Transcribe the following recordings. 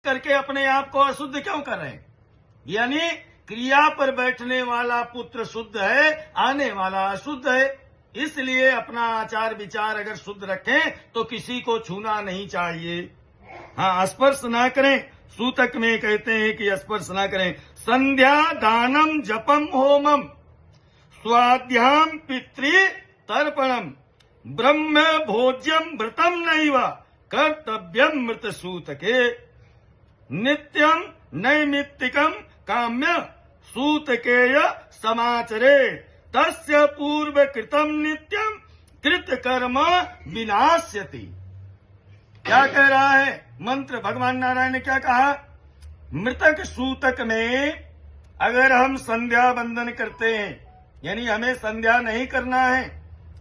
करके अपने आप को अशुद्ध क्यों कर रहे हैं? यानी क्रिया पर बैठने वाला पुत्र शुद्ध है, आने वाला अशुद्ध है। इसलिए अपना आचार विचार अगर शुद्ध रखें तो किसी को छूना नहीं चाहिए। हाँ, स्पर्श ना करें। सूतक में कहते हैं कि स्पर्श ना करें। संध्या दानम जपम होमम स्वाध्याम पितृ तर्पणम ब्रह्म भोज्यम व्रतम नैव कर्तव्यम मृत सूतके नित्यम नैमित्तिकम काम्य सूतकेय समाचरे तस्य पूर्व कृतम नित्यम कृत कर्म विनाश्यति। क्या कह रहा है मंत्र? भगवान नारायण ने क्या कहा? मृतक सूतक में अगर हम संध्या बंदन करते हैं, यानी हमें संध्या नहीं करना है।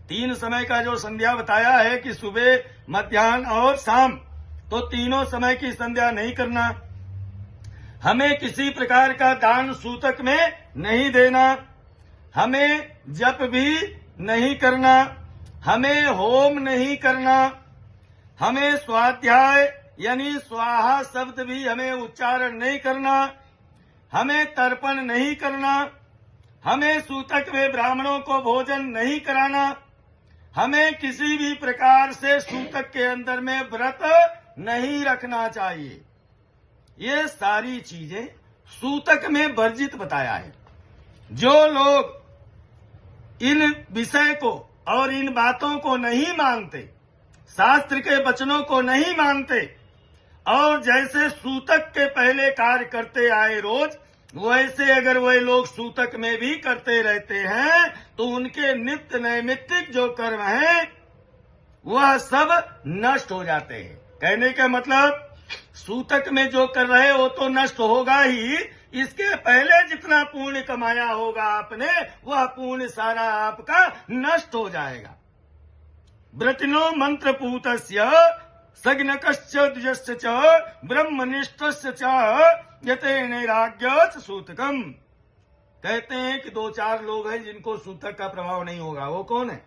3 समय का जो संध्या बताया है कि सुबह, मध्याह्न और शाम, तो तीनों समय की संध्या नहीं करना। हमें किसी प्रकार का दान सूतक में नहीं देना। हमें जप भी नहीं करना। हमें होम नहीं करना। हमें स्वाध्याय यानी स्वाहा शब्द भी हमें उच्चारण नहीं करना। हमें तर्पण नहीं करना। हमें सूतक में ब्राह्मणों को भोजन नहीं कराना। हमें किसी भी प्रकार से सूतक के अंदर में व्रत नहीं रखना चाहिए। ये सारी चीजें सूतक में वर्जित बताया है। जो लोग इन विषय को और इन बातों को नहीं मानते, शास्त्र के वचनों को नहीं मानते और जैसे सूतक के पहले कार्य करते आए रोज, वैसे अगर वह लोग सूतक में भी करते रहते हैं तो उनके नित्य नैमित्तिक जो कर्म हैं वह सब नष्ट हो जाते हैं। कहने का मतलब सूतक में जो कर रहे हो तो नष्ट होगा ही, इसके पहले जितना पुण्य कमाया होगा आपने वह पुण्य सारा आपका नष्ट हो जाएगा। व्रतिनो मंत्र पूतस्य सग्नकश्च द्विजस्य च ब्रह्मनिष्ठस्य च यते नैराग्य च सूतकम। कहते हैं कि 2-4 लोग हैं जिनको सूतक का प्रभाव नहीं होगा। वो कौन है?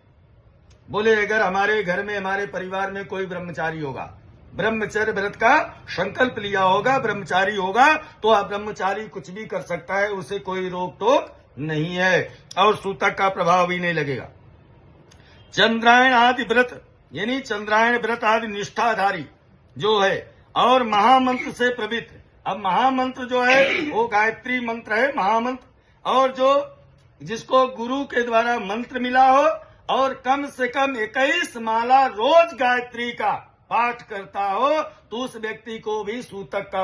बोले अगर हमारे घर में, हमारे परिवार में कोई ब्रह्मचारी होगा, ब्रह्मचर्य व्रत का संकल्प लिया होगा, ब्रह्मचारी होगा, तो आप ब्रह्मचारी कुछ भी कर सकता है, उसे कोई रोक टोक नहीं है और सूतक का प्रभाव भी नहीं लगेगा। चंद्रायण आदि व्रत यानी चंद्रायण व्रत आदि निष्ठाधारी जो है और महामंत्र से प्रवृत्त। अब महामंत्र जो है वो गायत्री मंत्र है, महामंत्र। और जो जिसको गुरु के द्वारा मंत्र मिला हो और कम से कम 21 माला रोज गायत्री का पाठ करता हो तो उस व्यक्ति को भी सूतक का